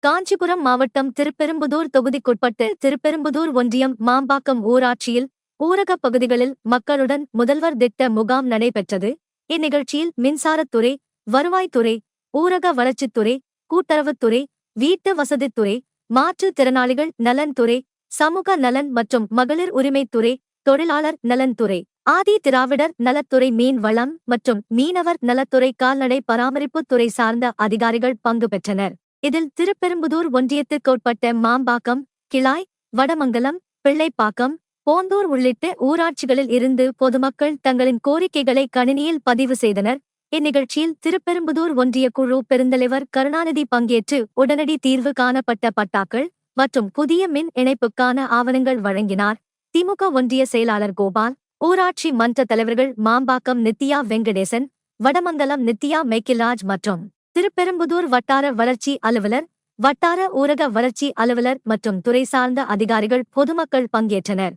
காஞ்சிபுரம் மாவட்டம் திருப்பெரும்புதூர் தொகுதிக்குட்பட்டு திருப்பெரும்புதூர் ஒன்றியம் மாம்பாக்கம் ஊராட்சியில் ஊரகப் பகுதிகளில் மக்களுடன் முதல்வர் திட்ட முகாம் நடைபெற்றது. இந்நிகழ்ச்சியில் மின்சாரத்துறை, வருவாய்த்துறை, ஊரக வளர்ச்சித்துறை, கூட்டுறவுத்துறை, வீட்டு வசதித்துறை, மாற்றுத் திறனாளிகள் நலன்துறை, சமூக நலன் மற்றும் மகளிர் உரிமைத்துறை, தொழிலாளர் நலன்துறை, ஆதி திராவிடர் நலத்துறை, மீன் வளம் மற்றும் மீனவர் நலத்துறை, கால்நடை பராமரிப்புத் துறை சார்ந்த அதிகாரிகள் பங்கு பெற்றனர். இதில் திருப்பெரும்புதூர் ஒன்றியத்திற்குட்பட்ட மாம்பாக்கம், கிளாய், வடமங்கலம், பிள்ளைப்பாக்கம், போந்தூர் உள்ளிட்ட ஊராட்சிகளில் இருந்து பொதுமக்கள் தங்களின் கோரிக்கைகளை கணினியில் பதிவு செய்தனர். இந்நிகழ்ச்சியில் திருப்பெரும்புதூர் ஒன்றிய குழு பெருந்தலைவர் கருணாநிதி பங்கேற்று உடனடி தீர்வு காணப்பட்ட பட்டாக்கள் மற்றும் புதிய மின் இணைப்புக்கான ஆவணங்கள் வழங்கினார். திமுக ஒன்றிய செயலாளர் கோபால், ஊராட்சி மன்ற தலைவர்கள் மாம்பாக்கம் நித்யா வெங்கடேசன், வடமங்கலம் நித்யா மைக்கேல்ராஜ் மற்றும் திருப்பெரும்புதூர் வட்டார வளர்ச்சி அலுவலர், வட்டார ஊரக வளர்ச்சி அலுவலர் மற்றும் துறை சார்ந்த அதிகாரிகள் பொதுமக்கள் பங்கேற்றனர்.